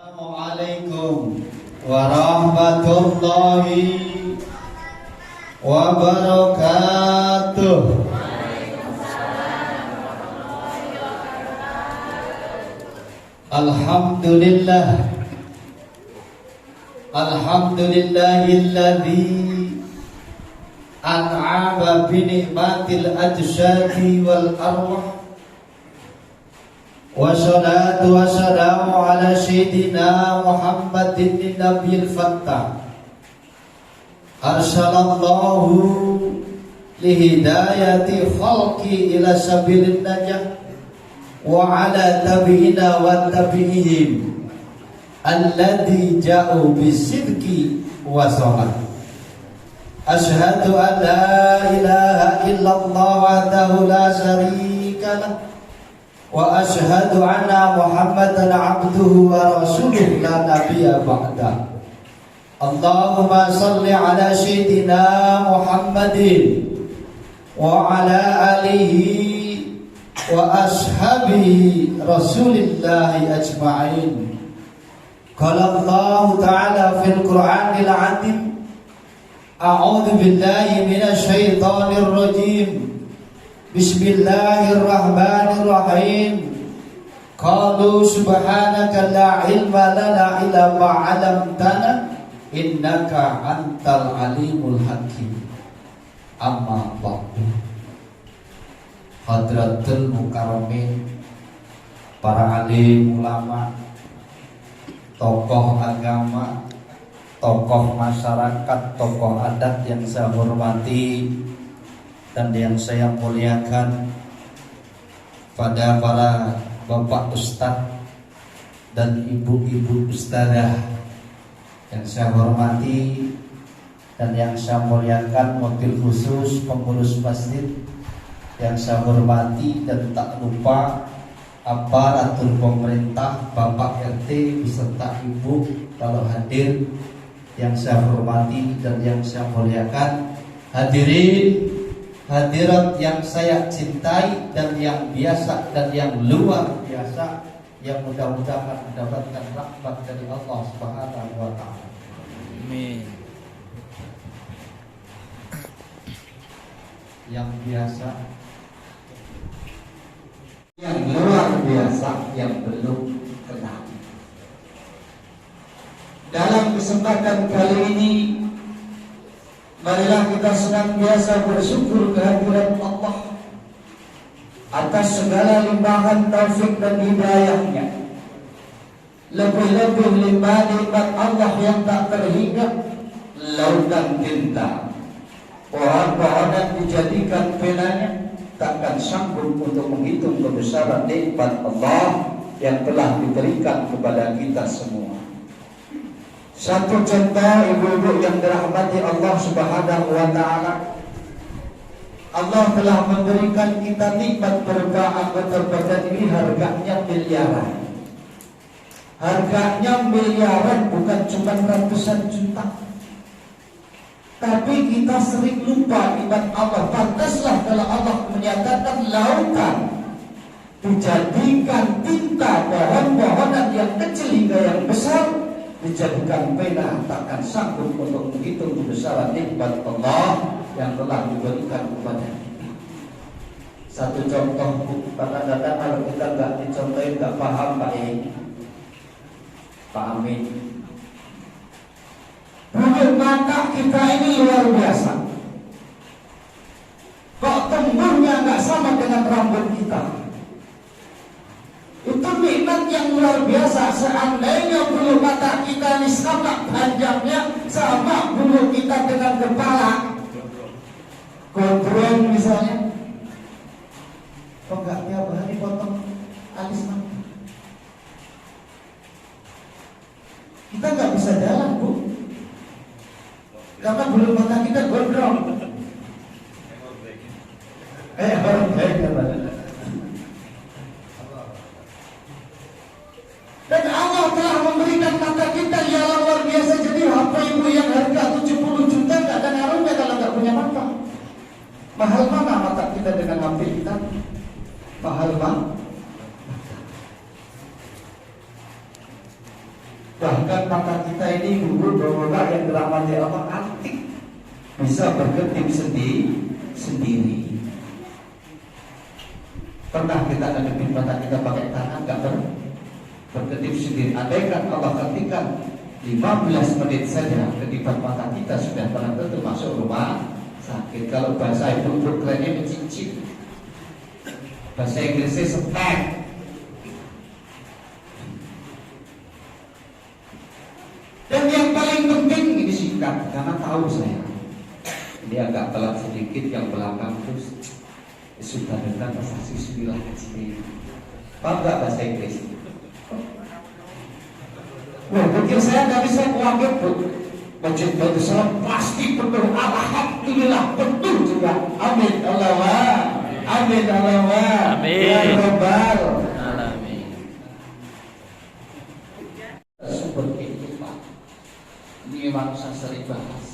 Assalamualaikum warahmatullahi wabarakatuh. Alhamdulillah, alhamdulillahilladzi an'ama bi ni'matil ajsadi wal arwah. Wassalatu wassalamu ala sayyidina Muhammadin nabiyil fattah. Arsalallahu lihidayati khalqi ila sabilin najah wa ala tabi'ina wa tabi'ihim alladhi ja'u bisidqi wa salat. Ashhadu an la ilaha illallah wahdahu la syarika lah wa ashhadu anna Muhammadan abduhu wa rasuluhu la nabiyya ba'da. Allahumma salli ala sayyidina Muhammadin wa ala alihi wa ashabihi rasulillahi ajma'in. Qala Allah ta'ala fil Qur'anil 'azim, a'udzu billahi minasy syaithanir rajim. Bismillahirrahmanirrahim. Qalu subhanaka la ilma lana illa ma 'allamtana innaka antal alimul hakim. Amma ba'du. Hadratul mukarramin, para alim ulama, tokoh agama, tokoh masyarakat, tokoh adat yang saya hormati dan yang saya muliakan, pada para bapak ustadz dan ibu-ibu ustadzah yang saya hormati dan yang saya muliakan, wakil khusus pengurus masjid yang saya hormati, dan tak lupa aparatur pemerintah, bapak RT beserta ibu kalau hadir yang saya hormati dan yang saya muliakan, hadirin hadirat yang saya cintai dan yang biasa dan yang luar biasa, yang mudah-mudahan mendapatkan rahmat dari Allah Subhanahu wa taala. Amin. Yang biasa, yang luar biasa, yang belum kenal. Dalam kesempatan kali ini, marilah kita senantiasa bersyukur kehadirat Allah atas segala limpahan taufik dan hidayahnya. Lebih-lebih limpah nikmat Allah yang tak terhingga, lautan tinta, pohon-pohonan dijadikan penanya, takkan sanggup untuk menghitung kebesaran nikmat Allah yang telah diberikan kepada kita semua. Satu contoh, ibu-ibu yang dirahmati Allah Subhanahu wa taala, Allah telah memberikan kita nikmat berupa anggota badan ini, harganya miliaran. Harganya miliaran, bukan cuma ratusan juta. Tapi kita sering lupa nikmat Allah. Pantaslah kalau Allah menyatakan lautan dijadikan tinta, pohon-pohonan yang kecil hingga yang besar dijadikan pena, takkan sanggup untuk menghitung kebesaran nikmat Allah yang telah diberikan kepada kita. Satu contoh, kadang-kadang kalau kita nggak dicontohin nggak paham, Pak Amin. Bulu mata kita ini luar biasa. Kok tumbuhnya nggak sama dengan rambut kita? Itu nikmat yang luar biasa. Seandainya bulu mata kita ini sama panjangnya sama bulu kita dengan kepala, gondrong misalnya, kok nggak tiap hari potong alis mata? Kita nggak bisa jalan, Bu, karena bulu mata kita gondrong. Orang baik kata. Dan Allah telah memberikan mata kita yang luar biasa. Jadi apa ibu yang harga 70 juta gak ada ngaruhnya kalau gak punya mata. Mahal mana mata kita dengan HP kita? Mahal mana? Bahkan mata kita ini dulu bahwa yang dirahmati Allah antik, bisa berkedip sendiri. Pernah kita ngadepin mata kita pakai tangan nggak berkedip sendiri. Andaikan Allah ketikkan 15 menit saja kedipan mata kita sudah pernah tentu masuk rumah sakit. Kalau bahasa itu kerennya mencicip, bahasa Inggrisnya spek. Dan yang paling penting ini singkat, karena tahu saya ini agak telat sedikit, yang belakang terus sudah dengar bahasa Bismillah sendiri. Paham nggak bahasa Inggris? Wah, pikir saya nggak bisa kuangget bu. Masjid Batu Salam pasti betul, alhamdulillah betul juga. Amin Allahumma, amin Allahumma, ya Rabbal alamin. Seperti itu Pak. Ini memang saya sering bahas.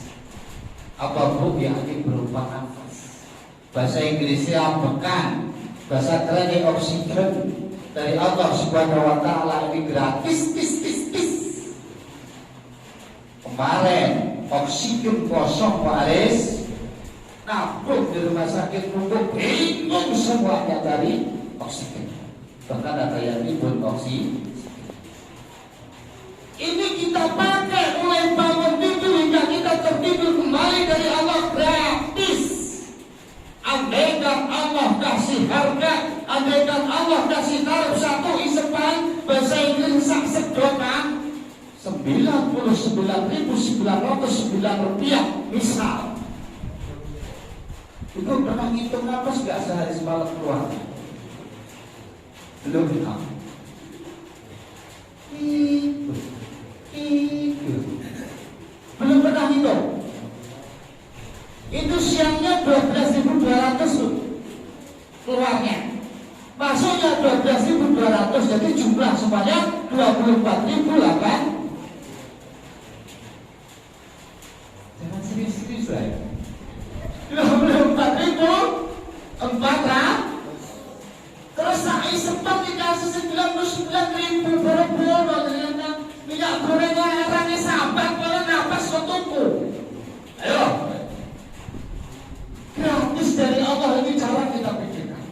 Apa bu yang ini berupa nafas. Bahasa Inggrisnya bekan, bahasa kerennya oksigen dari Allah Subhanahu Wa Taala, ini gratis. Kemarin oksigen kosong Pak Aris, nabung di rumah sakit untuk bingung semuanya dari oksigen. Bahkan ada yang ribut oksigen. Ini kita pakai mulai bangun tidur hingga kita tertidur kembali dari Allah gratis. Andaikan Allah kasih harga, andaikan Allah kasih tarif satu isepan bahasa Inggris sak sedotan 99.909 rupiah misal. Itu pernah ngitung nafas gak sehari semalam keluar? Belum ya? Belum pernah ngitung. Itu siangnya 12.200 keluarnya, masuknya 12.200, jadi jumlah sebanyak 24.008. Jangan serius-serius lah. 24.400. Terus saya sempat dikasih 99.000 boro-boro, ternyata minyak gorengnya erangnya sabar, kalau nafas sotoku. Ayo, gratis dari Allah, ini cara kita pikirkan.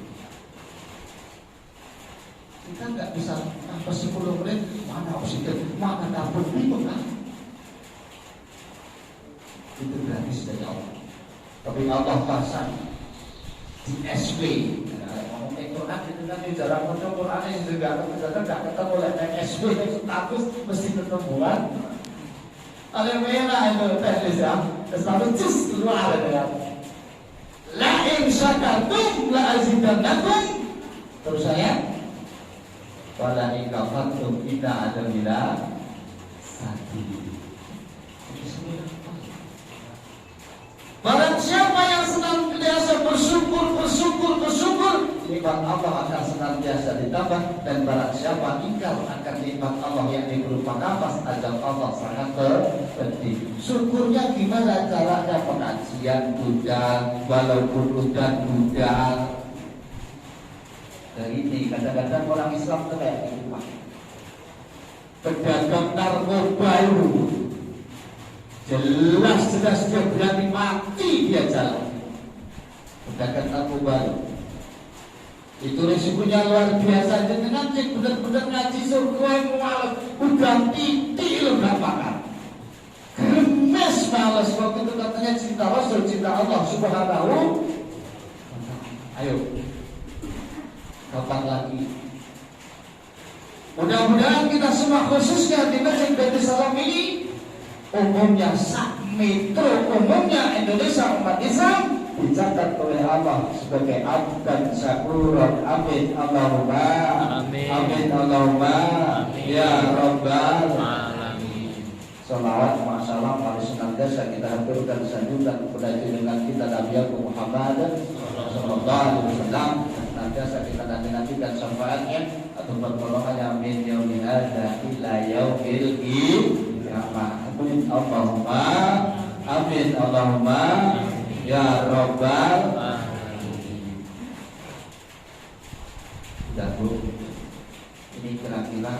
Kita nggak bisa nafas 10 menit, mana oksigen, mana dapur, bingung kan? Itu gratis dari Allah. Tapi Allah pasang di SW. Ngomong Quran itu kan di dalam Quran ini juga nggak ketemu oleh SW status mesti ketemuan. Ada merah itu teknis ya, status cus keluar ya. La in syakartum la azidannakum. Terus saya, wala in kafartum inna adabillahi sadid. Barang siapa yang senantiasa bersyukur, nikmat Allah akan senantiasa ditambah. Dan barang siapa ingkar akan nikmat Allah yang berupa nafas, ajab Allah sangat penting. Syukurnya gimana caranya? Pengajian gudang, walaupun hutan gudang. Dan ini kadang-kadang orang Islam itu kayak gitu Pak. Pedagang narkoba itu jelas dia berani mati dia jalan. Pedagang narkoba itu risikonya luar biasa. Jadi nanti benar-benar ngaji surga mual, udah titik lo gak makan. Gemes males waktu itu katanya cinta Rasul, cinta Allah Subhanahu. Ayo, kapan lagi? Mudah-mudahan kita semua khususnya di Masjid Batu Salam ini, umumnya sak metro umumnya Indonesia umat Islam dicatat oleh Allah sebagai abdan syakuran. Amin Allahumma amin, amin Allahumma amin, ya Rabbal alamin. Salawat wa salam alaihi senantiasa kita haturkan sanjungan kepada junjungan kita Nabi Muhammad sallallahu alaihi wasallam. Senantiasa kita nanti-nantikan syafaatnya atau pertolongannya min yaumil hadza ila yaumil qiyamah. Amin Allahumma amin Allahumma ya Rabbal alamin. Sudah Bu, ini kira-kira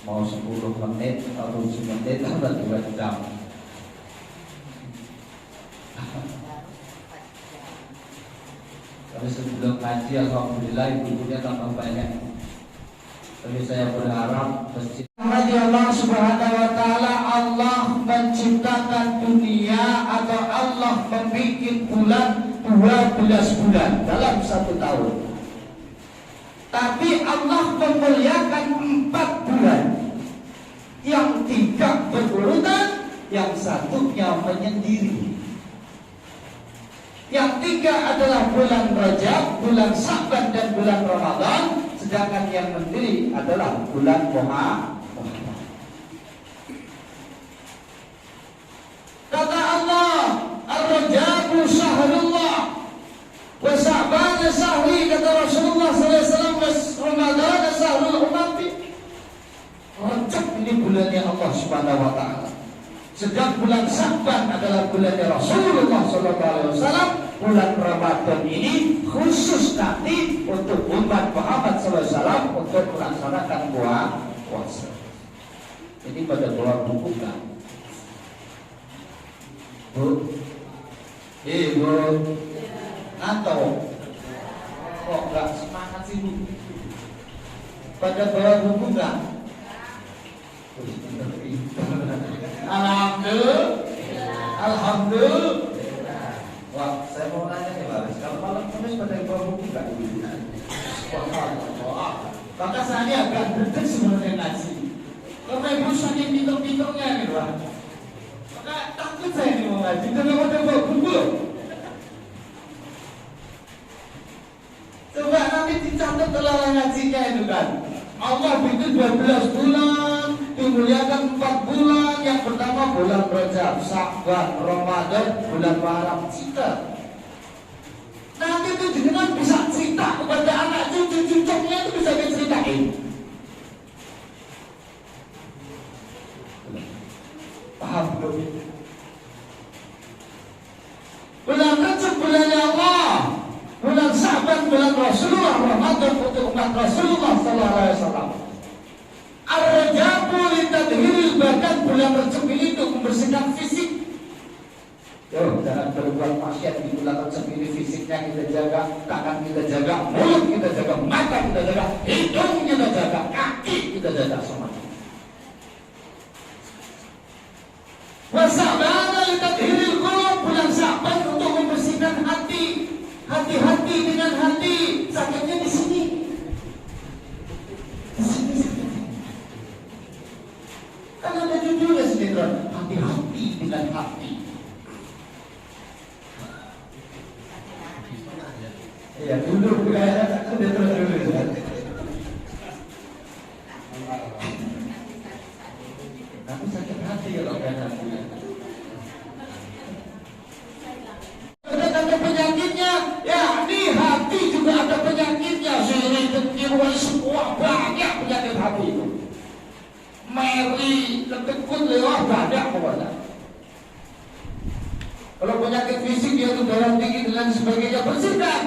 mau 10 menit atau 7 menit atau 2 jam. Tapi sebelum ngaji alhamdulillah ibu-ibunya tambah banyak. Tapi saya berharap masjid Allah Subhanahu wa taala, Allah menciptakan dunia atau Allah membuat bulan 12 bulan dalam 1 tahun. Tapi Allah memuliakan 4 bulan. Yang 3 berurutan, yang 1-nya menyendiri. Yang 3 adalah bulan Rajab, bulan Sya'ban dan bulan Ramadan. Sedangkan yang mendiri adalah bulan Muharram. Kata Allah, Ar-Rajabu syahrullah wa Sya'ban syahri, kata Rasulullah SAW, wa Ramadan syahrul ummati. Rajab ini bulannya Allah Subhanahu wa taala. Sedang bulan Sya'ban adalah bulannya Rasulullah SAW. Bulan Ramadan ini khusus nanti untuk umat Muhammad SAW untuk melaksanakan puasa. Ini pada keluar buku kan? Bu, Bu, atau kok nggak semangat sih Bu? Pada bawa buku nggak? Alhamdulillah. Wah, saya mau nanya nih Pak, kalau malam Kamis pada bawa buku nggak? Maka saya agak berdek sebenarnya ngaji. Karena ibu saking pintar-pintarnya nih Pak. Maka takut saya nih mau ngaji, karena pada bawa buku. Coba nanti dicatat dalam ngajinya itu kan. Allah bikin 12 bulan, dimuliakan 4 bulan. Yang pertama bulan Rajab, Sya'ban, Ramadan, bulan Muharram. Cita. Nanti itu jenengan bisa cerita kepada anak cucu-cucunya, itu bisa diceritain. Paham belum? Bulan Rajab bulannya Allah, bulan Sya'ban bulan Rasulullah, Ramadan untuk umat Rasulullah sallallahu alaihi wasallam. Ar-Rajabu litadhiril badan, bulan Rajab ini untuk membersihkan fisik. Yo, jangan berbuat maksiat di bulan Rajab ini. Fisiknya kita jaga, tangan kita jaga, mulut kita jaga, mata kita jaga, hidung kita jaga, kaki kita jaga semuanya. Wasabana litadhiril qulub, bulan Sya'ban untuk membersihkan hati. Hati-hati dengan hati, sakitnya di sini. Di sini sakitnya. Kan ada judulnya sinetron, hati-hati dengan hati. Iya, dulu kayaknya sinetron dulu. Aku sakit hati kalau kayak hati. Ada penyakitnya, ya di hati juga ada penyakitnya. Sini kekirwan semua banyak penyakit hati itu. Meri, ketekut, lewat banyak pokoknya. Kalau penyakit fisik yaitu darah tinggi dan sebagainya, bersihkan.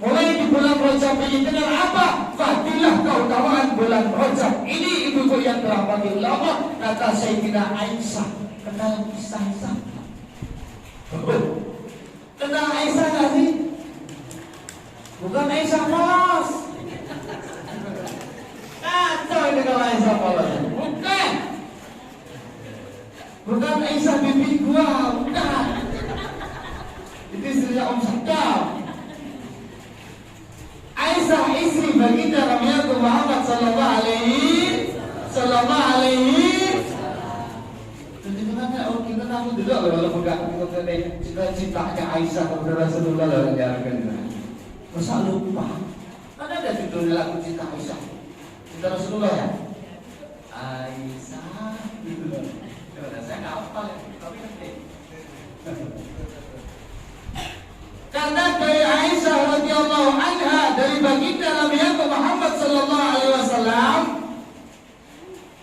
Mulai di bulan Rajab ini dengan apa? Fadilah keutamaan bulan Rajab ini, ibu-ibu yang dirahmati Allah. Kata Sayyidina Aisyah, kenal kisah Aisyah? Kenal Aisyah gak sih? Bukan Aisyah polos. Kacau ini kalau Aisyah polos. Bukan. Bukan Aisyah bibi gua, bukan. Itu istrinya Om Sadam. Aisyah istri baginda Nabi Muhammad sallallahu alaihi. Jadi mana kita tahu juga kalau bukan cita-citanya Aisyah kepada Rasulullah lalu diarahkan. Masa lupa? Mana ada judul lagu cinta Aisyah? Cinta Rasulullah ya? Aisyah gitu loh. Saya nggak hafal ya, tapi nanti. Karena dari Aisyah radhiyallahu anha, dari baginda Nabi Muhammad sallallahu alaihi wasallam,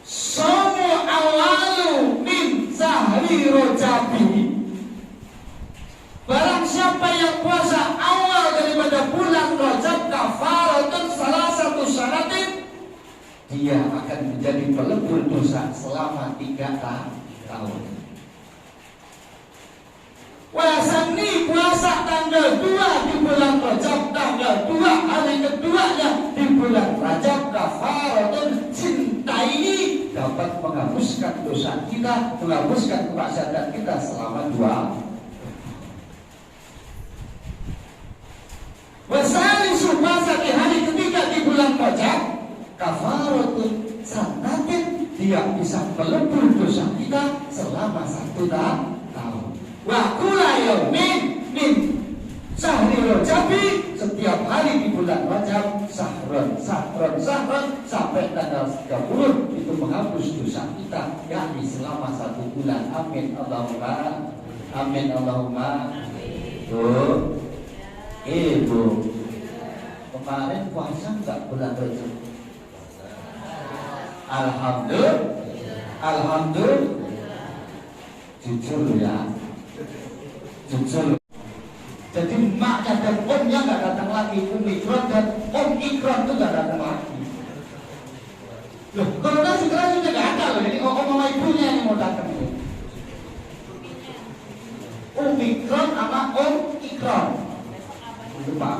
somu awalu min sahri rojabi. Barang siapa yang puasa awal daripada bulan Rajab, kafaratun salah satu syaratin, dia akan menjadi pelebur dosa selama 3 tahun. Puasani puasa tanggal 2 di bulan Rajab, tanggal 2 hari keduanya di bulan Rajab, kafaratun cinta ini dapat menghapuskan dosa kita, menghapuskan kemaksiatan kita selama 2. Wasalisu puasa di hari ketiga di bulan Rajab, kafaratun sanatin, dia bisa melebur dosa kita selama 1 tahun. Wa kula yaumin min syahri Rajabi, setiap hari di bulan Rajab sahron sampai tanggal 30 itu menghapus dosa kita, yakni selama 1 bulan. Amin Allahumma amin Allahumma. Bu, kemarin puasa enggak bulan Rajab? Alhamdulillah. Jujur ya, jujur. Jadi maknya dan omnya nggak datang lagi, Omikron dan Om Ikron itu nggak datang lagi. Loh, kalau segera sudah nggak ada loh. Ini om sama ibunya yang mau datang ini. Omikron sama Om Ikron. Itu Pak.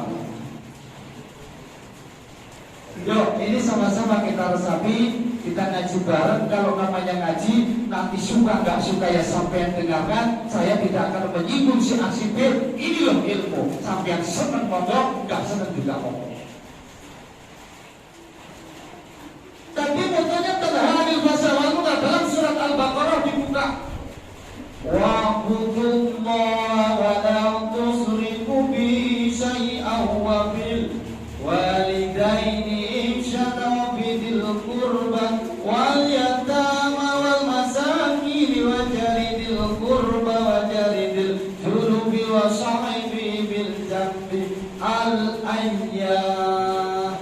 Yuk, ini sama-sama kita resapi, kita ngaji bareng. Kalau namanya ngaji, nanti suka nggak suka ya sampai dengarkan. Saya tidak akan menyinggung si A si B. Ini loh ilmu. Sampai yang seneng ngomong, nggak seneng juga ngomong. Tapi motonya terhadap bahasa lalu dalam surat Al-Baqarah dibuka. Wa'budullaha wa la tusriku bihi syai'an wa bil walidaini ihsana bidil qurba wal yatama wal masakin wa jaridil qurba wa jaridil junubi wa sahibi bil jambi al ayyah.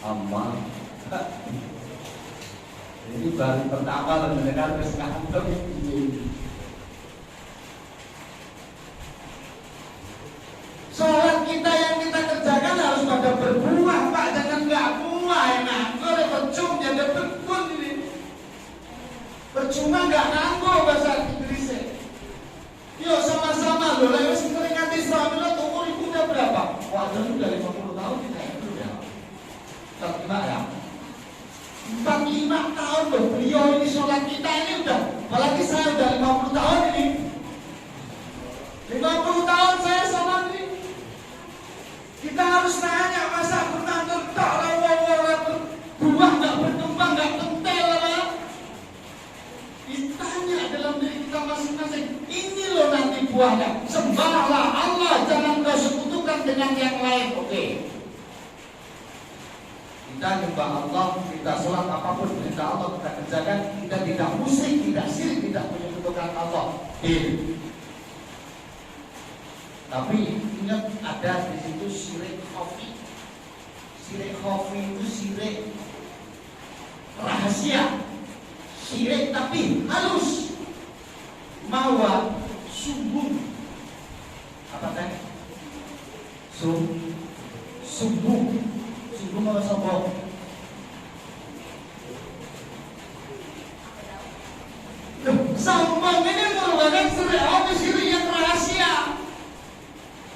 Amma ini baru pertama mendengar kesenangan ini. Sholat kita yang kita kerjakan harus pada berbuah, Pak. Jangan nggak buah, enak. Kalau percuma jadi berkun ini. Percuma nggak nganggo bahasa Inggrisnya. Yuk sama-sama loh. Lalu sering nanti suami lo umur ibu udah berapa? Wah, udah 50 tahun kita itu ya. Tak ya. 45 tahun loh. Beliau ini sholat kita ini udah. Apalagi saya udah 50 tahun ini. 50 tahun saya sholat ini. Kita harus nanya, masa pernah tertak buah nggak berkembang, nggak kental lah. Ditanya dalam diri kita masing-masing. Ini loh nanti buahnya. Sembahlah Allah, jangan kau sekutukan dengan yang lain. Oke. Kita nyembah Allah, kita sholat apapun perintah Allah kita kerjakan. Kita tidak musyrik, tidak syirik, tidak menyekutukan Allah. Tapi ingat ada di situ syirik khafi. Syirik khafi itu syirik rahasia. Syirik tapi halus. Mawa sumbung. Apa tadi? Sumbung. Sumbung apa sombong? Sombong ini merupakan syirik yang rahasia.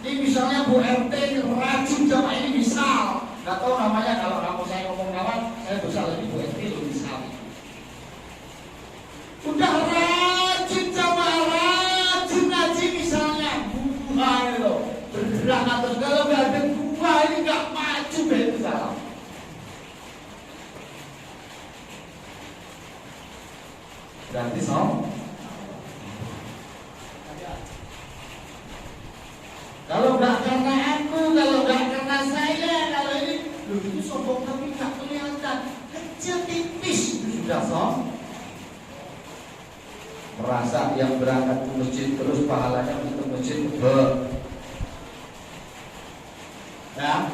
Ini misalnya Bu RT racun jamaah ini misal, nggak tahu namanya, kalau kamu saya ngomong kawan, saya bisa lebih Bu RT itu misal. Udah racun jamaah, racun ngaji misalnya, buah itu bergerak atas, kalau nggak ada buah ini nggak maju itu salah. Berarti kalau nggak karena aku, kalau nggak karena saya, kalau ini, loh itu sombong tapi nggak kelihatan, kecil tipis itu sudah sombong. Merasa yang berangkat ke masjid terus pahalanya untuk masjid ya,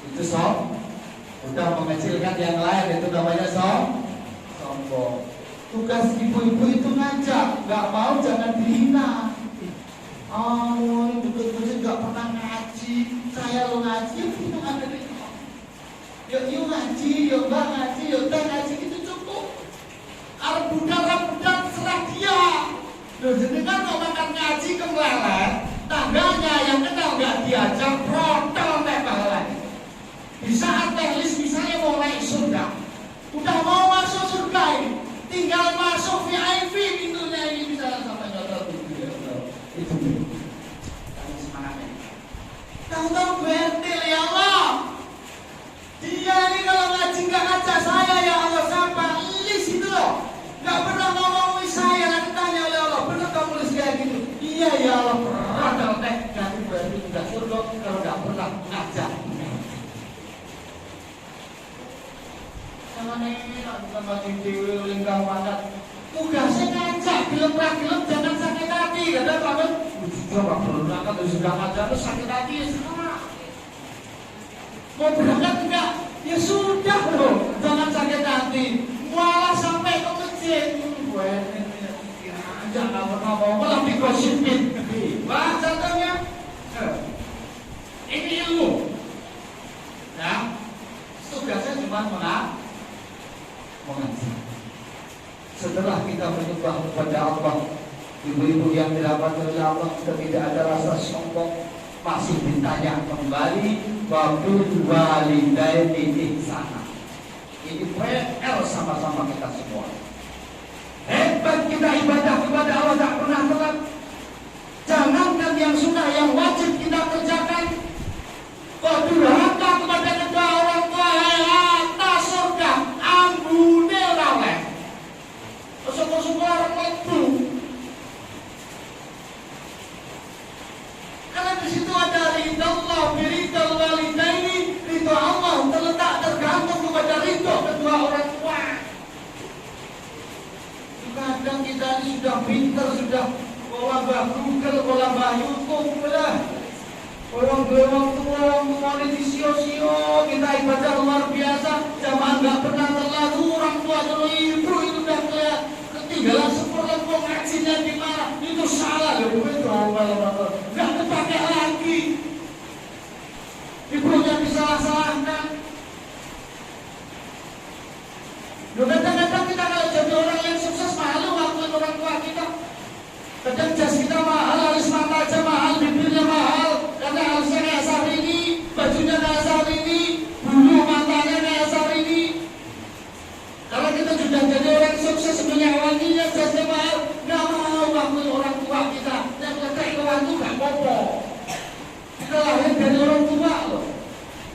itu sombong. Udah mengecilkan yang lain, itu namanya sombong. Tugas ibu-ibu itu ngajak, nggak mau jangan dihina. Oh, betul-betul nggak pernah ngaji. Saya lo ngaji, itu ada di yuk ngaji ngaji, yo mbak ngaji, yo teh ngaji itu cukup. Arep budak serah dia. Loh jenengan mau makan ngaji kemelelet, tangganya yang kenal nggak diajak protol tebalan. Di saat teknis misalnya mau naik surga, udah mau masuk surga ini, tinggal masuk VIP pintunya ini bisa sampai nyotor itu. Kami semangatnya. Tahu-tahu bertil ya Allah. Dia ini kalau ngaji nggak ngajak saya ya Allah sampai lis itu loh. Nggak pernah ngomong saya, nanti tanya oleh Allah, benar kamu nulis kayak gitu? Iya ya Allah, pernah teh nanti berarti udah surga kalau nggak pernah ngajak. Sama nih, sama dewi lingkar padat. Tugasnya ngajak, gelem jangan sakit hati. Kadang kamu sudah nggak perlu berangkat, sudah ngajak terus sakit hati ya sama. Mau berangkat enggak? Ya sudah loh, jangan sakit hati. Malah sampai ke masjid. Gue aja nggak pernah mau malah digosipin. Wah, contohnya ini ilmu. Ya, tugasnya cuma mengaji. Setelah kita menyembah kepada Allah, ibu-ibu yang dirahmati oleh Allah, kita tidak ada rasa sombong, masih ditanya kembali wabil walidaini ihsana. Ini PR sama-sama kita semua. Hebat kita ibadah kepada Allah, tak pernah telat. Jangankan yang sunnah, yang wajib kita kerjakan. Kok durhaka kepada kedua orang tua, atas surga ambune raweh. Syukur-syukur orang itu. Karena di situ ada ridha Allah, ridha walidaini, ridha Allah terletak tergantung kepada ridha kedua orang tua. Kadang kita ini sudah pintar, sudah olah Google, olah YouTube lah. Orang tua ini disio-sio, kita ibadah luar biasa, jamaah nggak pernah terlalu, orang tua kalau ibu itu udah ketinggalan seperlempo ngajinya di mana, itu salah ya, itu nggak kepake lagi. Ibunya disalah-salahkan. Kadang-kadang kita kalau jadi orang yang sukses malu ngakuin orang tua kita. Kadang jas kita mahal, alis mata aja mahal, bibirnya mahal, karena alisnya kayak Syahrini, bajunya kayak Syahrini, bulu matanya kayak Syahrini. Kalau kita sudah jadi orang sukses sebenarnya wanginya jasnya mahal, nggak mau ngakuin orang tua kita. Yang ngetek kawan itu nggak apa-apa. Kita lahir dari orang tua loh.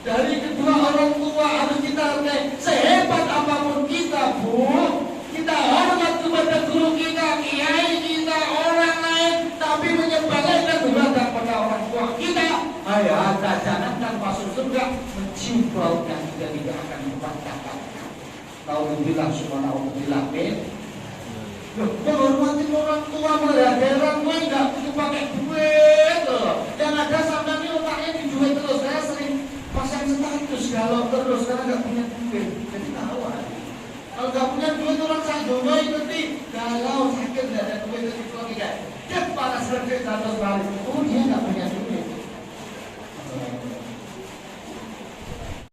Dari kedua orang tua harus kita hargai. Sehebat apapun kita, Bu, kita hormat kepada guru kita, kiai kita, orang lain, tapi menyebalkan durhaka pada orang tua kita. Ayo, jangankan masuk surga, mencium baunya juga tidak akan membatalkan. Nauzubillah subhanallah. Menghormati orang tua, menghargai orang tua nggak perlu pakai duit loh. Yang ada sampai ini otaknya di duit terus. Saya sering pasang status galau terus karena nggak punya duit. Jadi tahu aja. Kalau nggak punya duit orang saya dono ikuti galau sakit nggak ada duit itu lagi kayak dia panas berdiri status balik. Oh dia nggak punya duit.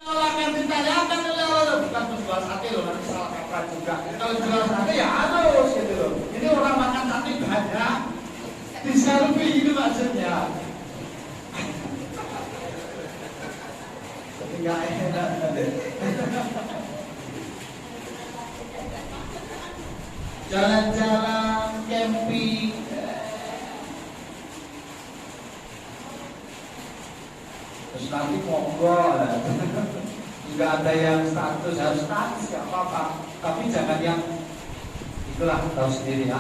Kalau akan ditanyakan oleh Allah bukan menjual sate loh, nanti salah kaprah juga. Kalau jual sate ya harus gitu loh. Ini orang makan sate banyak di selfie itu maksudnya. Tapi nggak enak deh. Jalan-jalan, camping. Terus nanti monggo lah. Nggak ada yang status, harus status nggak apa-apa. Tapi jangan yang itulah, tahu sendiri ya.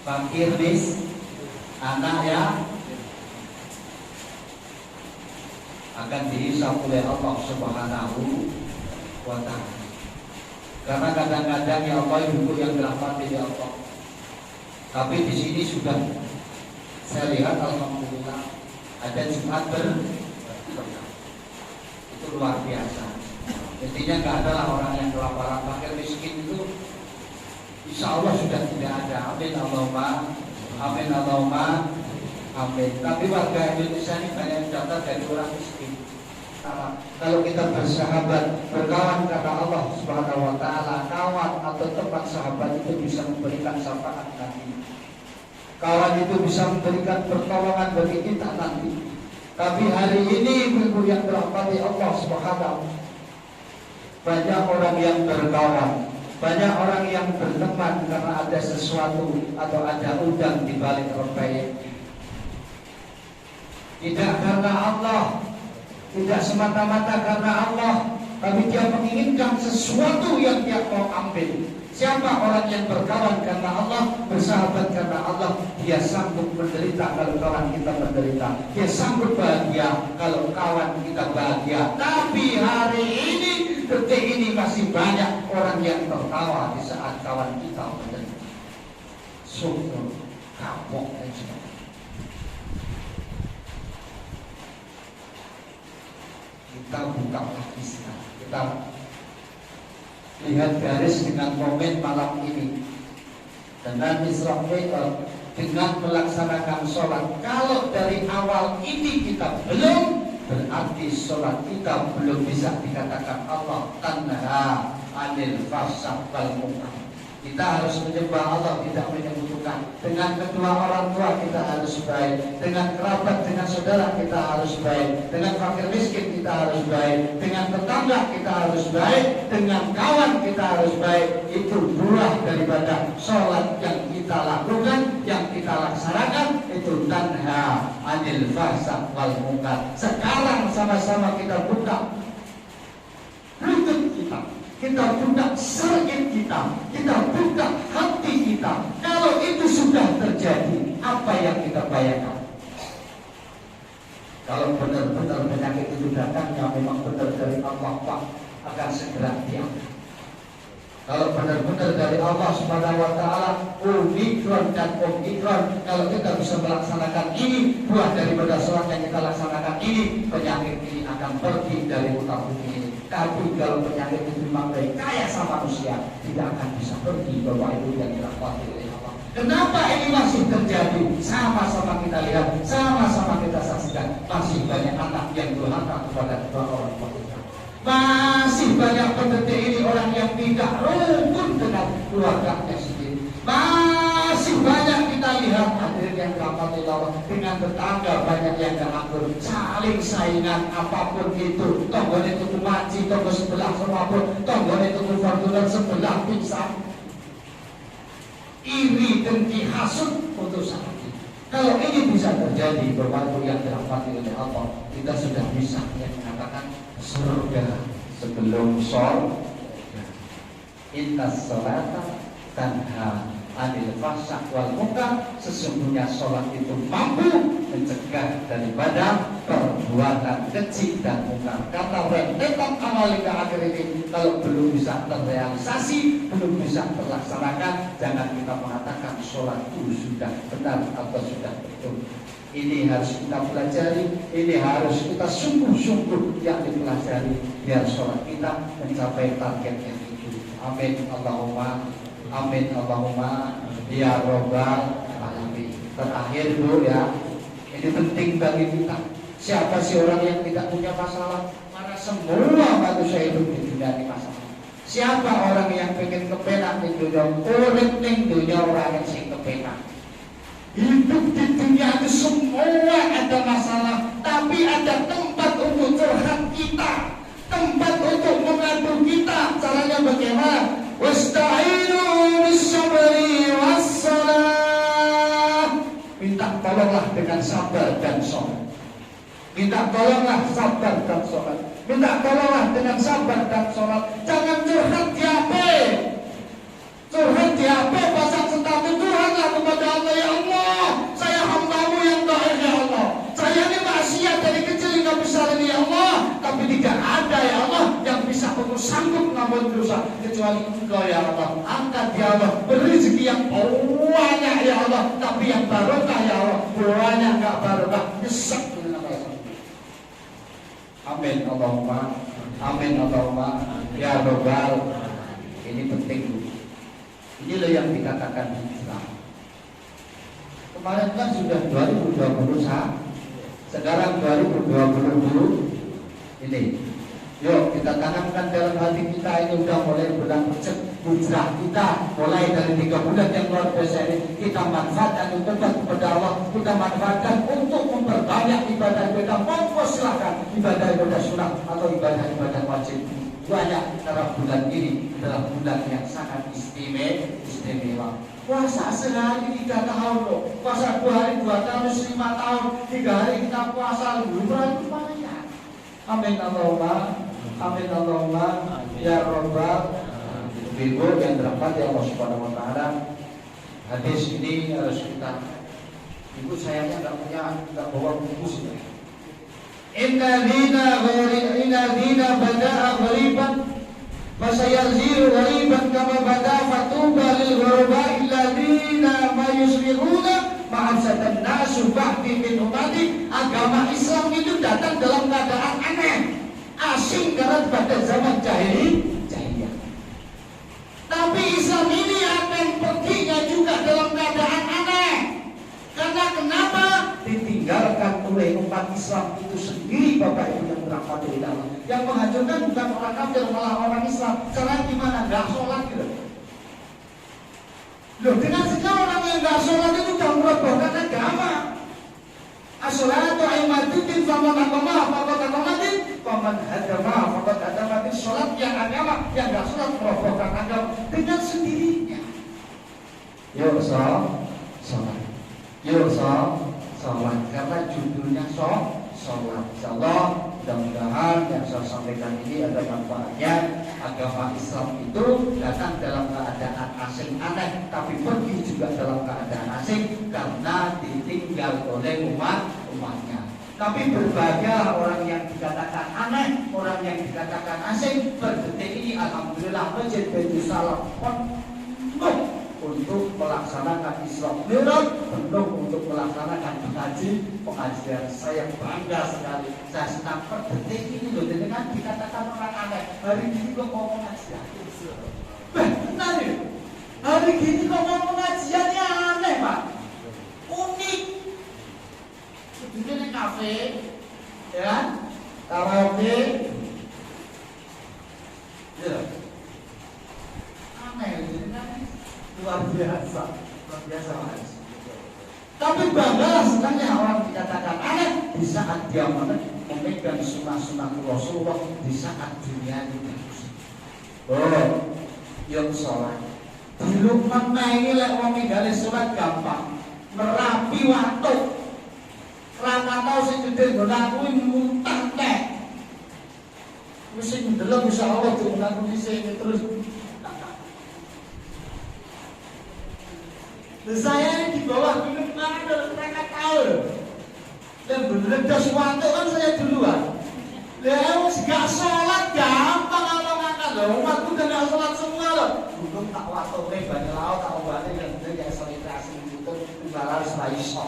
Fakir bis anak ya akan dihisab oleh Allah Subhanahu wa ta'ala. Karena kadang-kadang ya Allah ibu yang dirahmati ya Allah. Tapi di sini sudah saya lihat alhamdulillah ada Jumat berkah. Itu luar biasa. Intinya nggak ada lah orang yang kelaparan, fakir miskin itu insya Allah sudah tidak ada. Amin Allahumma, amin Allahumma, Amin. Tapi warga Indonesia ini banyak yang datang dari orang miskin. Kalau kita bersahabat, berkawan karena Allah Subhanahu wa taala, kawan atau teman sahabat itu bisa memberikan syafaat nanti. Kawan itu bisa memberikan pertolongan bagi kita nanti. Tapi hari ini ibu yang dirahmati Allah Subhanahu, banyak orang yang berkawan, banyak orang yang berteman karena ada sesuatu atau ada udang di balik rempeyek. Tidak karena Allah, tidak semata-mata karena Allah, tapi dia menginginkan sesuatu yang dia mau ambil. Siapa orang yang berkawan karena Allah, bersahabat karena Allah, dia sanggup menderita kalau kawan kita menderita, dia sanggup bahagia kalau kawan kita bahagia. Tapi hari ini, detik ini masih banyak orang yang tertawa di saat kawan kita menderita. Syukur, kapok dan sebagainya. Kita buka Islam, kita lihat garis dengan momen malam ini dengan Isra Mi'raj, dengan melaksanakan sholat. Kalau dari awal ini kita belum, berarti sholat kita belum bisa dikatakan Allah tanha anil fahsya wal munkar. Kita harus menyembah Allah, tidak menyebutkan. Dengan kedua orang tua kita harus baik, dengan kerabat, dengan saudara kita harus baik, dengan fakir miskin kita harus baik, dengan tetangga kita harus baik, dengan kawan kita harus baik. Itu buah daripada sholat yang kita lakukan, yang kita laksanakan. Itu tanha anil fahsya wal munkar. Sekarang sama-sama kita buka lutut kita buka sergit kita buka hati kita. Kalau itu sudah terjadi, apa yang kita bayangkan? Kalau benar-benar penyakit itu datangnya memang benar dari Allah, Pak, akan segera diangkat. Kalau benar-benar dari Allah Subhanahu wa taala, Omikron dan Omikron, kalau kita bisa melaksanakan ini, buah daripada sholat yang kita laksanakan ini, penyakit ini akan pergi dari muka bumi ini. Tapi kalau penyakit itu memang baik kaya sama manusia, tidak akan bisa pergi. Bapak Ibu yang dirahmati oleh Allah. Kenapa ini masih terjadi? Sama-sama kita lihat, sama-sama kita saksikan. Masih banyak anak yang durhaka kepada kedua orang tua kita. Masih banyak pendetik ini orang yang tidak rukun dengan keluarganya sendiri. Masih banyak kita lihat hadirin yang dirahmati Allah, dengan tetangga banyak yang gak akur, saling saingan apapun itu. Tonggone tuku maci, tonggo sebelah semapun, tonggone tuku Fortuner sebelah pingsan. Iri, dengki, hasut untuk saat ini. Kalau ini bisa terjadi, Bapak Ibu yang dirahmati oleh Allah, kita sudah bisa yang mengatakan surga sebelum sholat. Inna sholata tanha anil fahsya wal munkar. Sesungguhnya sholat itu mampu mencegah daripada perbuatan keji dan munkar. Kata rentetan awal hingga akhir ini, kalau belum bisa terrealisasi, belum bisa terlaksanakan, jangan kita mengatakan sholat itu sudah benar atau sudah betul. Ini harus kita pelajari, ini harus kita sungguh-sungguh yang dipelajari, biar sholat kita mencapai targetnya itu. Amin Allahumma, amin Allahumma ya Rabbal alamin. Terakhir dulu ya, ini penting bagi kita. Siapa sih orang yang tidak punya masalah? Karena semua manusia hidup di dunia ini masalah. Siapa orang yang pengen kepenak di dunia? Urip ning dunia orang yang sing kepenak. Hidup di dunia itu semua ada masalah, tapi ada tempat untuk curhat kita, tempat untuk mengadu kita. Caranya bagaimana? Wasta'inu bis-sabri was-salah. Minta tolonglah dengan sabar dan sholat. Minta tolonglah sabar dan sholat. Minta tolonglah dengan sabar dan sholat. Jangan curhat di HP. Curhat di HP, pasang status, curhatlah kepada Allah. Ya Allah, saya hambamu yang doa, ya Allah. Saya ini maksiat dari kecil hingga besar ini, ya Allah. Tapi tidak ada, ya Allah, yang bisa aku sanggup ngampun dosa kecuali Engkau, ya Allah. Angkat, ya Allah, beri rezeki yang banyak, ya Allah, tapi yang barokah, ya Allah. Banyak enggak barokah, nyesek dengan apa ya. Amin Allahumma, amin Allahumma ya Rabbal. Ini penting. Inilah yang dikatakan Islam. Kemarin kan sudah 2021, sekarang 2020 ini. Yuk kita tanamkan dalam hati kita ini udah mulai bulan hijrah kita, mulai dari 3 bulan yang luar biasa ini kita manfaatkan untuk kepada Allah, kita manfaatkan untuk memperbanyak ibadah-ibadah. Monggo silakan ibadah-ibadah sunnah atau ibadah-ibadah wajib. Banyak karena bulan ini adalah bulan yang sangat istimewa. Puasa sehari 3 tahun loh, puasa 2 hari 2 tahun, 5 tahun, 3 hari kita puasa lumayan. Amin Allahumma, amin Allahumma, ya Rabbal. Ibu yang dirahmati Allah Subhanahu Wa Taala, hadis ini harus kita. Ibu sayangnya nggak bawa buku sih. Inna dina bada'a ghariban, fasayarziru ghariban kama bada'a fatuba lil ghuraba alladina ma yusbiruna ma'asatan nasu ba'di min umati. Agama Islam itu datang dalam keadaan aneh, asing karena pada zaman jahiliyah. Tapi Islam ini akan perginya juga dalam keadaan aneh. Karena kenapa? Ditinggalkan oleh umat Islam itu sendiri, Bapak Ibu yang dirahmati Allah. Yang menghancurkan bukan orang kafir, malah orang Islam. Caranya gimana? Gak sholat gitu. Loh, dengan segala orang yang gak sholat itu sudah merobohkan agama. As-sholatu aimaduddin faman aqamaha faqad aqamatin faman hadamaha faqad hadamatin. Sholat yang agama, yang gak sholat merobohkan agama dengan sendirinya. Yuk sholat. Yuk sholat. Karena judulnya sholat. Insyaallah mudah-mudahan yang saya sampaikan ini ada manfaatnya. Agama Islam itu datang dalam keadaan asing aneh, tapi pergi juga dalam keadaan asing karena ditinggal oleh umatnya. Tapi berbagai orang yang dikatakan aneh, orang yang dikatakan asing, berdetik ini alhamdulillah Masjid Baitul Salam penuh untuk melaksanakan Islam Mi'raj, penuh untuk melaksanakan pengajian. Saya bangga sekali. Saya senang berdetik ini loh, dengan dikatakan orang aneh. Hari ini kok mau pengajian? Benar ya? Hari ini kok mau pengajiannya aneh, Pak? Unik. Duduknya di kafe, ya kan? Karaoke, ya. Aneh, jadi kan luar biasa Mas. Tapi banggalah senangnya orang dikatakan aneh di saat dia memegang sunnah-sunnah Rasulullah, di saat dunia ini bagus. Oh, yang sholat. Dulu mengenai lek wong ninggali sholat gampang, merapi waktu. Rakatau sing gede nggon kuwi muntah teh. Wis sing ndelok insyaallah diulang dhisik terus. Saya di bawah gunung Marapi mereka tahu. Dan bener das waktu kan saya duluan. Lah wis gak sholat gampang ngomong-ngomong lho, umatku udah gak sholat semua loh. Gunung tak waktu banyak laut tak obane yang kayak sanitasi itu harus iso.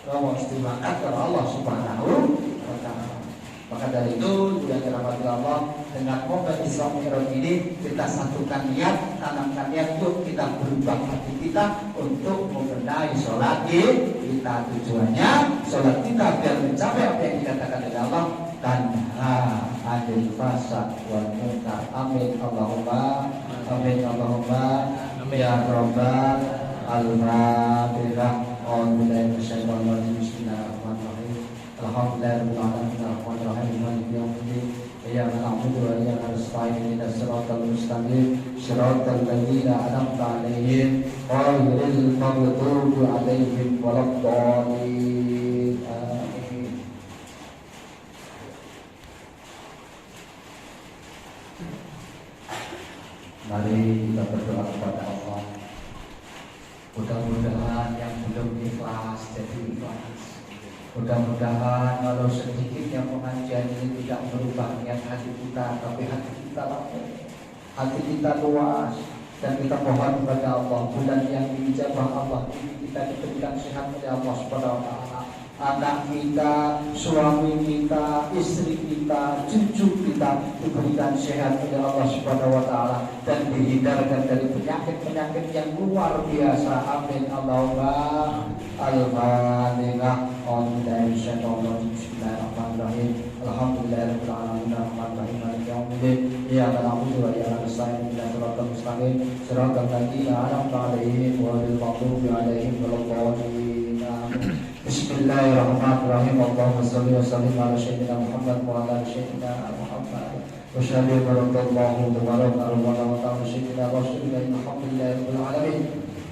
Kalau istimewa karena Allah Subhanahu wa Ta'ala. Maka dari itu juga dirahmati Allah, dengan moga Islam Mi'raj ini kita satukan niat, tanamkan niat, yuk kita berubah hati kita untuk membenahi sholat kita. Tujuannya sholat kita biar mencapai apa yang dikatakan oleh Allah, tanha anil fasad wal munkar. Amin Allahumma, amin Allahumma, ya Rabbal al-Fatihah. Bismillahirrahmanirrahim. Alhamdulillahirrahmanirrahim. Maliki yaumiddin. Iyyaka na'budu wa iyyaka nasta'in. Ihdinas siratal mustaqim. Siratal ladzina an'amta 'alaihim ghairil maghdubi 'alaihim waladdallin. Amin. Mari kita berdoa kepada Allah. Mudah-mudahan yang belum ikhlas jadi ikhlas. Mudah-mudahan kalau sedikit yang pengajian ini tidak merubah niat hati kita, tapi hati kita lapang, hati kita luas, dan kita mohon kepada Allah bulan yang diijabah Allah ini kita diberikan sehat oleh Allah Subhanahu wa Ta'ala. anak kita, suami kita, istri kita, cucu kita diberikan sehat oleh Allah Subhanahu wa taala dan dihindarkan dari penyakit-penyakit yang luar biasa. Amin Allahumma. Al-Fatihah. Bismillahirrahmanirrahim. Alhamdulillahirabbil alamin arrahmanirrahim maliki yaumiddin. Iyyaka na'budu wa iyyaka nasta'in ihdinas siratal mustaqim siratal ladzina an'amta 'alaihim ghairil maghdubi 'alaihim waladdallin. Bismillahirrahmanirrahim. Allahumma shalli wa sallim ala sayyidina Muhammad wa ala ali sayyidina Muhammad. Wa sallim barakallahu tabaraka wa ta'ala sayyidina Rasulillah alhamdulillahirabbil alamin.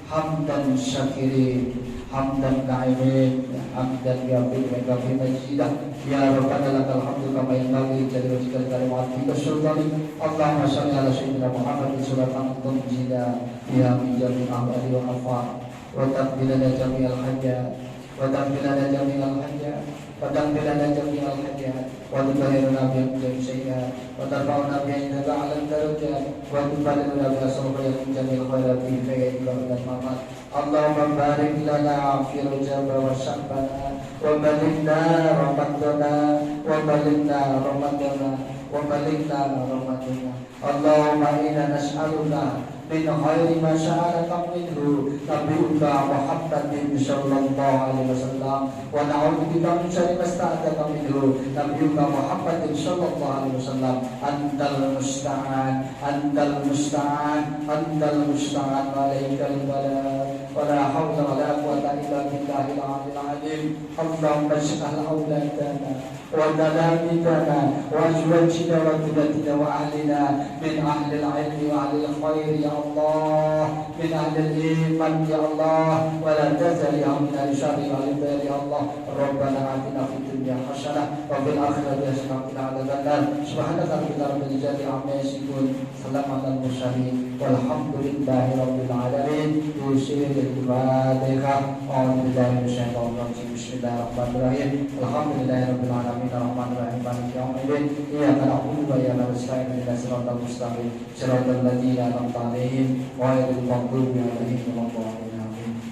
Hamdan syakirin, hamdan na'imin, hamdan yaqin wa kafi majidah. Ya Rabbana lakal hamdu kama yanbaghi li wajhikal karim wa fika sultani. Allahumma shalli ala sayyidina Muhammad suratan tunjina biha min jami'il ahwali wa afaq wa taqbilana jami'al hajat wa taqbilana jami'al hajat wa taqbilana jami'al hajat wa tubayyirna bi jami'il sayyi'at wa tarfa'una bi indaka 'ala darajat wa tuballighuna bi asrafil jami'il khairat fi khairika wa rahmat. Allahumma barik lana fi Rajab wa Sya'ban wa balighna Ramadana wa balighna Ramadana wa balighna Ramadana. Allahumma inna nas'aluka min khairi ma sa'alaka minhu nabiyuka Muhammadin sallallahu alaihi wasallam wa na'udzubika min syarri ma sta'adzaka minhu nabiyuka Muhammadin sallallahu alaihi wasallam. Antal musta'an, antal musta'an, antal musta'an, alaikal balagh wa la hawla wa la quwwata illa billahil 'aliyyil 'azim. Allahumma ij'al auladana wa dalamidana wa azwajina wa dhurriyyatina wa ahlina min ahlil 'ilmi wa ahlil khair ya Allah, min ahlil iman ya Allah, wa la tazalihum min syarri al-ibad ya Allah. Rabbana atina fid dunya hasanah wa fil akhirati hasanah wa qina adzabannar. Subhanaka rabbil izzati amma yasifun, salamun alal mursalin, walhamdulillahi rabbil alamin. Bismillahirrahmanirrahim. A'udzubillahi minasyaitonir rajim. Bismillahirrahmanirrahim. Alhamdulillahirabbil alamin arrahmanirrahim maliki yaumiddin. Iyyaka na'budu wa iyyaka nasta'in ihdinas siratal mustaqim siratal ladzina an'amta 'alaihim ghairil maghdubi 'alaihim waladdallin.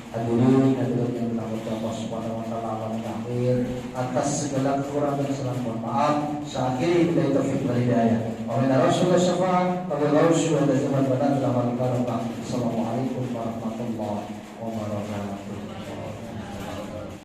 Hadirin yang dirahmati Allah Subhanahu wa taala, atas segala kekurangan dan segala mohon maaf. Syakiri bila taufik wal hidayah. Wa min rasulillah syafaat wa bil rasul wa zaman badan la ilaha illallah. Assalamualaikum warahmatullahi wabarakatuh.